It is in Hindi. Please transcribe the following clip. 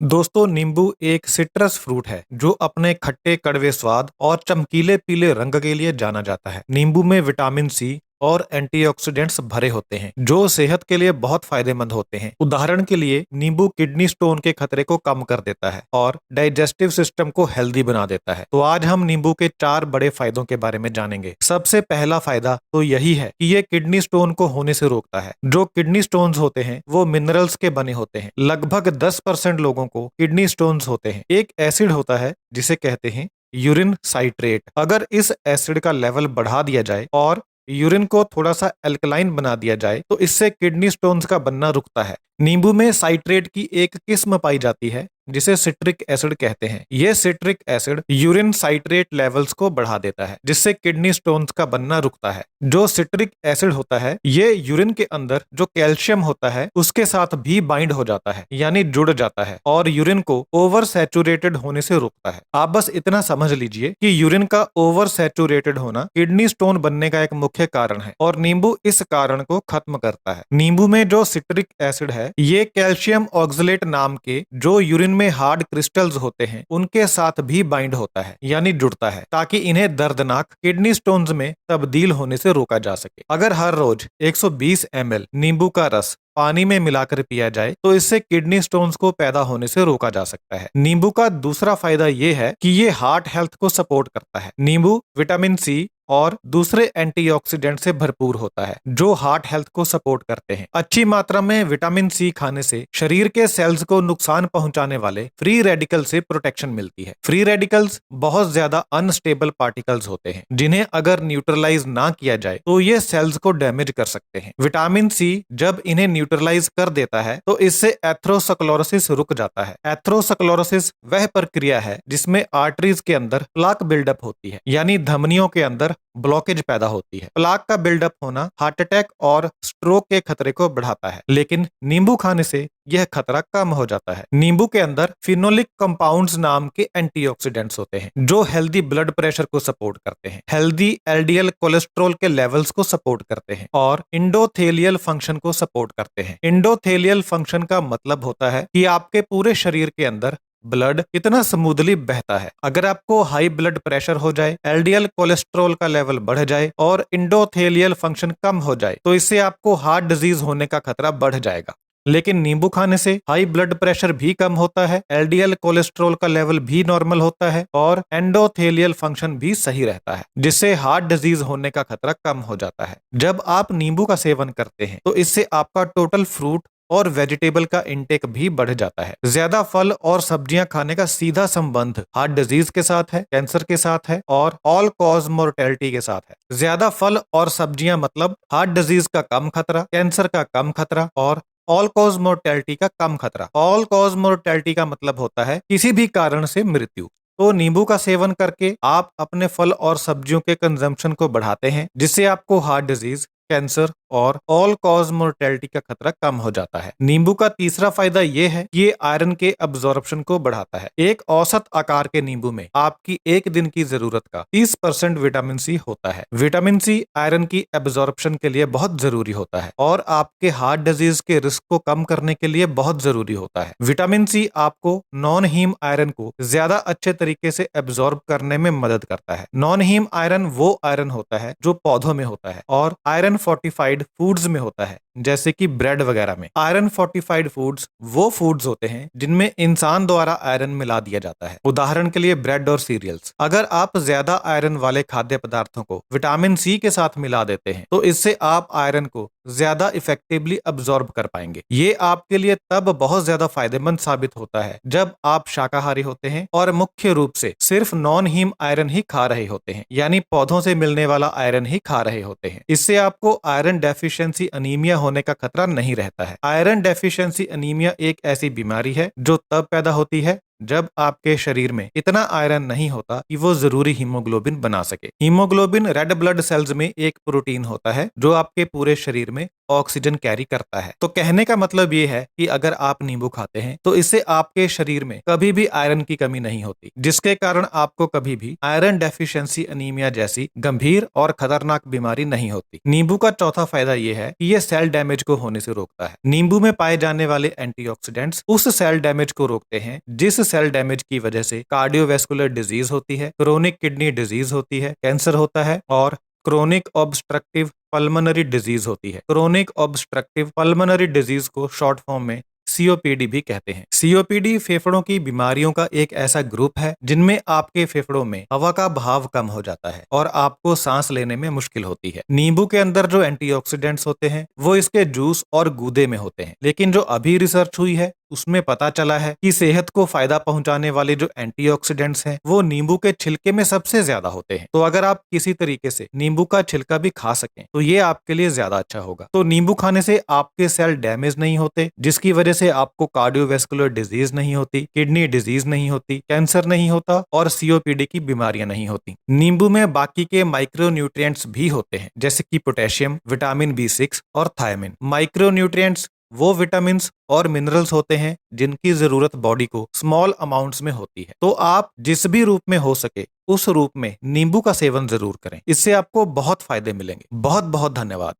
दोस्तों, नींबू एक सिट्रस फ्रूट है जो अपने खट्टे कड़वे स्वाद और चमकीले पीले रंग के लिए जाना जाता है। नींबू में विटामिन सी और एंटीऑक्सीडेंट्स भरे होते हैं जो सेहत के लिए बहुत फायदेमंद होते हैं। उदाहरण के लिए नींबू किडनी स्टोन के खतरे को कम कर देता है और डाइजेस्टिव सिस्टम को हेल्दी बना देता है। तो आज हम नींबू के 4 बड़े फायदों के बारे में जानेंगे। सबसे पहला फायदा तो यही है कि ये किडनी स्टोन को होने से रोकता है। जो किडनी स्टोन्स होते हैं वो मिनरल्स के बने होते हैं। लगभग 10% लोगों को किडनी स्टोन्स होते हैं। एक एसिड होता है जिसे कहते हैं यूरिन साइट्रेट। अगर इस एसिड का लेवल बढ़ा दिया जाए और यूरिन को थोड़ा सा एल्कलाइन बना दिया जाए तो इससे किडनी स्टोन्स का बनना रुकता है। नींबू में साइट्रेट की एक किस्म पाई जाती है जिसे सिट्रिक एसिड कहते हैं। यह citric acid urine citrate levels को बढ़ा देता है जिससे किडनी स्टोन्स का बनना रुकता है। जो सिट्रिक एसिड होता है ये यूरिन के अंदर जो कैल्शियम होता है उसके साथ भी बाइंड हो जाता है यानी जुड़ जाता है और यूरिन को ओवर सैचुरेटेड होने से रोकता है। आप बस इतना समझ लीजिए कि यूरिन का ओवर सैचुरेटेड होना किडनी स्टोन बनने का एक मुख्य कारण है और नींबू इस कारण को खत्म करता है। नींबू में जो सिट्रिक एसिड है ये कैल्शियम ऑक्सलेट नाम के जो यूरिन में हार्ड क्रिस्टल्स होते हैं उनके साथ भी बाइंड होता है यानी जुड़ता है ताकि इन्हें दर्दनाक किडनी स्टोन्स में तब्दील होने से रोका जा सके। अगर हर रोज 120 ml नींबू का रस पानी में मिलाकर पिया जाए तो इससे किडनी स्टोन्स को पैदा होने से रोका जा सकता है। नींबू का दूसरा फायदा ये है कि ये हार्ट हेल्थ को सपोर्ट करता है। नींबू विटामिन सी और दूसरे एंटीऑक्सीडेंट से भरपूर होता है जो हार्ट हेल्थ को सपोर्ट करते हैं। अच्छी मात्रा में विटामिन सी खाने से शरीर के सेल्स को नुकसान पहुंचाने वाले फ्री रेडिकल से प्रोटेक्शन मिलती है। फ्री रेडिकल्स बहुत ज्यादा अनस्टेबल पार्टिकल्स होते हैं जिन्हें अगर न्यूट्रलाइज ना किया जाए तो ये सेल्स को डैमेज कर सकते हैं। विटामिन सी जब इन्हें न्यूट्रलाइज कर देता है तो इससे एथरोस्क्लेरोसिस रुक जाता है। एथरोस्क्लेरोसिस वह प्रक्रिया है जिसमें आर्टरीज के अंदर प्लाक बिल्डअप होती है यानी धमनियों के अंदर ब्लॉकेज पैदा होती है। प्लाक का बिल्डअप होना हार्ट अटैक और स्ट्रोक के खतरे को बढ़ाता है लेकिन नींबू खाने से यह खतरा कम हो जाता है। नींबू के अंदर फिनोलिक कंपाउंड्स नाम के एंटीऑक्सीडेंट्स होते हैं जो हेल्दी ब्लड प्रेशर को सपोर्ट करते हैं, हेल्दी एलडीएल कोलेस्ट्रॉल के लेवल्स को सपोर्ट करते हैं और इंडोथेलियल फंक्शन को सपोर्ट करते हैं। इंडोथेलियल फंक्शन का मतलब होता है कि आपके पूरे शरीर के अंदर ब्लड कितना स्मूथली बहता है। अगर आपको हाई ब्लड प्रेशर हो जाए, एलडीएल कोलेस्ट्रॉल का लेवल बढ़ जाए और इंडोथेलियल फंक्शन कम हो जाए तो इससे आपको हार्ट डिजीज होने का खतरा बढ़ जाएगा। लेकिन नींबू खाने से हाई ब्लड प्रेशर भी कम होता है, एलडीएल कोलेस्ट्रॉल का लेवल भी नॉर्मल होता है और एंडोथेलियल फंक्शन भी सही रहता है जिससे हार्ट डिजीज होने का खतरा कम हो जाता है। जब आप नींबू का सेवन करते हैं तो इससे आपका टोटल फ्रूट और वेजिटेबल का इंटेक भी बढ़ जाता है। ज्यादा फल और सब्जियां खाने का सीधा संबंध हार्ट डिजीज के साथ है, कैंसर के साथ है और ऑल कॉज मोर्टेलिटी के साथ है। ज्यादा फल और सब्जियां मतलब हार्ट डिजीज का कम खतरा, कैंसर का कम खतरा और ऑल कॉज मोर्टेलिटी का कम खतरा। ऑल कॉज मोर्टेलिटी का मतलब होता है किसी भी कारण से मृत्यु। तो नींबू का सेवन करके आप अपने फल और सब्जियों के कंजम्पशन को बढ़ाते हैं जिससे आपको हार्ट डिजीज, कैंसर और ऑल कॉज मोर्टेलिटी का खतरा कम हो जाता है। नींबू का तीसरा फायदा ये है कि ये आयरन के अब्जॉर्प्शन को बढ़ाता है। एक औसत आकार के नींबू में आपकी एक दिन की जरूरत का 30% विटामिन सी होता है। विटामिन सी आयरन की एब्जॉर्प्शन के लिए बहुत जरूरी होता है और आपके हार्ट डिजीज के रिस्क को कम करने के लिए बहुत जरूरी होता है। विटामिन सी आपको नॉन हीम आयरन को ज्यादा अच्छे तरीके से एब्जॉर्ब करने में मदद करता है। नॉन हीम आयरन वो आयरन होता है जो पौधों में होता है और आयरन फोर्टिफाइड फूड्स में होता है जैसे कि ब्रेड वगैरह में। आयरन फोर्टिफाइड फूड्स वो फूड्स होते हैं जिनमें इंसान द्वारा आयरन मिला दिया जाता है। उदाहरण के लिए ब्रेड और सीरियल्स। अगर आप ज्यादा आयरन वाले खाद्य पदार्थों को विटामिन सी के साथ मिला देते हैं तो इससे आप आयरन को ज्यादा इफेक्टिवली अब्सॉर्ब कर पाएंगे। ये आपके लिए तब बहुत ज्यादा फायदेमंद साबित होता है जब आप शाकाहारी होते हैं और मुख्य रूप से सिर्फ नॉन हीम आयरन ही खा रहे होते हैं यानी पौधों से मिलने वाला आयरन ही खा रहे होते हैं। इससे आपको आयरन डेफिशिएंसी अनीमिया होने का खतरा नहीं रहता है। आयरन डेफिशिएंसी अनीमिया एक ऐसी बीमारी है जो तब पैदा होती है जब आपके शरीर में इतना आयरन नहीं होता कि वो जरूरी हीमोग्लोबिन बना सके। हीमोग्लोबिन रेड ब्लड सेल्स में एक प्रोटीन होता है जो आपके पूरे शरीर में ऑक्सीजन कैरी करता है। तो कहने का मतलब ये है कि अगर आप नींबू खाते हैं तो इससे आपके शरीर में कभी भी आयरन की कमी नहीं होती, जिसके कारण आपको कभी भी आयरन डेफिशिएंसी अनीमिया जैसी गंभीर और खतरनाक बीमारी नहीं होती। नींबू का चौथा फायदा ये है कि ये सेल डैमेज को होने से रोकता है। नींबू में पाए जाने वाले एंटीऑक्सीडेंट्स उस सेल डैमेज को रोकते हैं जिस सेल डैमेज की वजह से कार्डियोवैस्कुलर डिजीज होती है, क्रोनिक किडनी डिजीज होती है, कैंसर होता है और क्रोनिक ऑब्स्ट्रक्टिव पल्मोनरी डिजीज होती है। क्रोनिक ऑब्स्ट्रक्टिव पल्मोनरी डिजीज को शॉर्ट फॉर्म में सीओपीडी भी कहते हैं। सीओपीडी फेफड़ों की बीमारियों का एक ऐसा ग्रुप है जिनमें आपके फेफड़ों में हवा का बहाव कम हो जाता है और आपको सांस लेने में मुश्किल होती है। नींबू के अंदर जो एंटीऑक्सीडेंट्स होते हैं वो इसके जूस और गूदे में होते हैं, लेकिन जो अभी रिसर्च हुई है उसमें पता चला है कि सेहत को फायदा पहुंचाने वाले जो एंटीऑक्सीडेंट्स हैं वो नींबू के छिलके में सबसे ज्यादा होते हैं। तो अगर आप किसी तरीके से नींबू का छिलका भी खा सकें तो ये आपके लिए ज्यादा अच्छा होगा। तो नींबू खाने से आपके सेल डैमेज नहीं होते, जिसकी वजह से आपको कार्डियोवैस्कुलर डिजीज नहीं होती, किडनी डिजीज नहीं होती, कैंसर नहीं होता और सीओपीडी की बीमारियां नहीं होती। नींबू में बाकी के माइक्रो न्यूट्रिएंट्स भी होते हैं जैसे कि पोटेशियम, विटामिन B6 और थायमिन। माइक्रो न्यूट्रिएंट्स वो विटामिन और मिनरल्स होते हैं जिनकी जरूरत बॉडी को स्मॉल अमाउंट्स में होती है। तो आप जिस भी रूप में हो सके उस रूप में नींबू का सेवन जरूर करें, इससे आपको बहुत फायदे मिलेंगे। बहुत बहुत धन्यवाद।